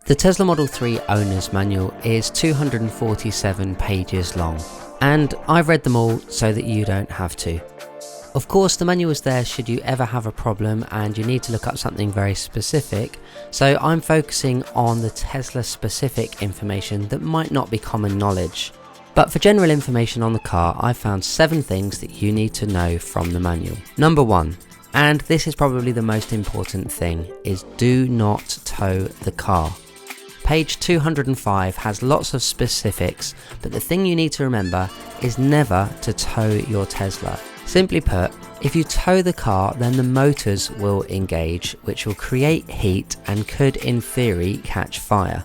The Tesla Model 3 owner's manual is 247 pages long, and I've read them all so that you don't have to. Of course, the manual is there should you ever have a problem and you need to look up something very specific, so I'm focusing on the Tesla specific information that might not be common knowledge. But for general information on the car, I've found 7 things that you need to know from the manual. Number 1, and this is probably the most important thing, is do not tow the car. Page 205 has lots of specifics, but the thing you need to remember is never to tow your Tesla. Simply put, if you tow the car, then the motors will engage, which will create heat and could in theory catch fire.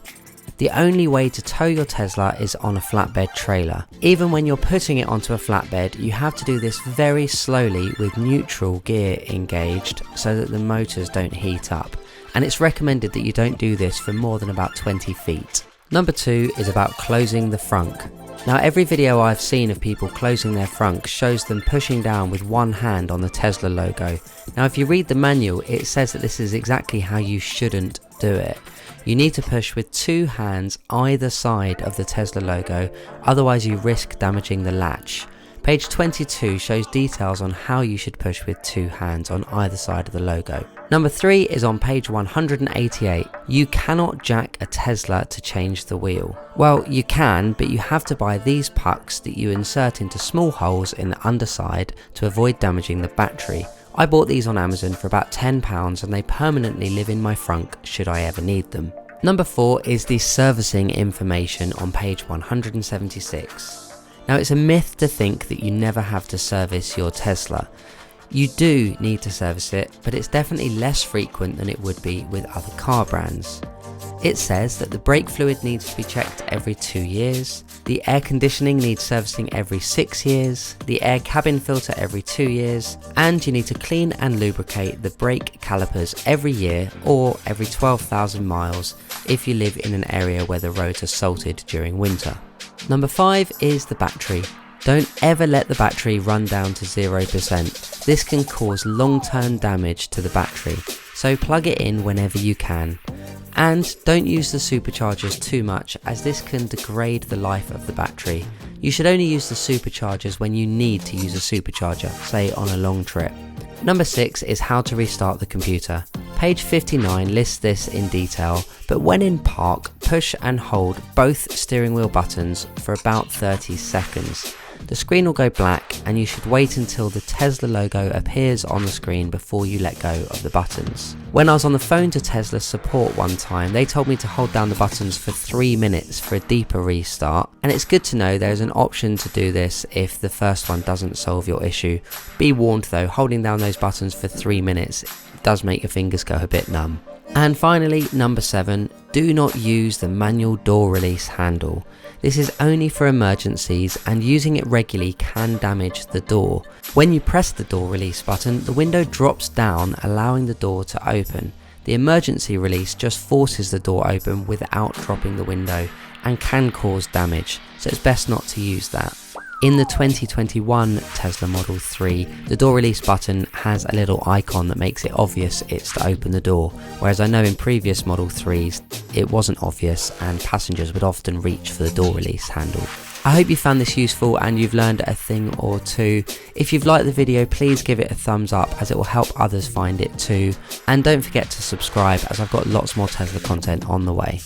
The only way to tow your Tesla is on a flatbed trailer. Even when you're putting it onto a flatbed, you have to do this very slowly with neutral gear engaged so that the motors don't heat up. And it's recommended that you don't do this for more than about 20 feet. Number 2 is about closing the frunk. Now, every video I've seen of people closing their frunk shows them pushing down with one hand on the Tesla logo. Now, if you read the manual, it says that this is exactly how you shouldn't do it. You need to push with 2 hands either side of the Tesla logo, otherwise you risk damaging the latch. Page 22 shows details on how you should push with 2 hands on either side of the logo. Number 3 is on page 188. You cannot jack a Tesla to change the wheel. Well, you can, but you have to buy these pucks that you insert into small holes in the underside to avoid damaging the battery. I bought these on Amazon for about £10 and they permanently live in my frunk should I ever need them. Number 4 is the servicing information on page 176. Now, it's a myth to think that you never have to service your Tesla. You do need to service it, but it's definitely less frequent than it would be with other car brands. It says that the brake fluid needs to be checked every 2 years, the air conditioning needs servicing every 6 years, the air cabin filter every 2 years, and you need to clean and lubricate the brake calipers every year or every 12,000 miles if you live in an area where the roads are salted during winter. Number 5 is the battery. Don't ever let the battery run down to 0%. This can cause long-term damage to the battery, so plug it in whenever you can. And don't use the superchargers too much, as this can degrade the life of the battery. You should only use the superchargers when you need to use a supercharger, say on a long trip. Number 6 is how to restart the computer. Page 59 lists this in detail, but when in park, push and hold both steering wheel buttons for about 30 seconds. The screen will go black and you should wait until the Tesla logo appears on the screen before you let go of the buttons. When I was on the phone to Tesla support one time, they told me to hold down the buttons for 3 minutes for a deeper restart, and it's good to know there's an option to do this if the first one doesn't solve your issue. Be warned though, holding down those buttons for 3 minutes does make your fingers go a bit numb. And finally, number 7, do not use the manual door release handle. This is only for emergencies and using it regularly can damage the door. When you press the door release button, the window drops down, allowing the door to open. The emergency release just forces the door open without dropping the window and can cause damage, so it's best not to use that. In the 2021 Tesla Model 3, the door release button has a little icon that makes it obvious it's to open the door, whereas I know in previous Model 3s it wasn't obvious and passengers would often reach for the door release handle. I hope you found this useful and you've learned a thing or two. If you've liked the video, please give it a thumbs up as it will help others find it too. And don't forget to subscribe as I've got lots more Tesla content on the way.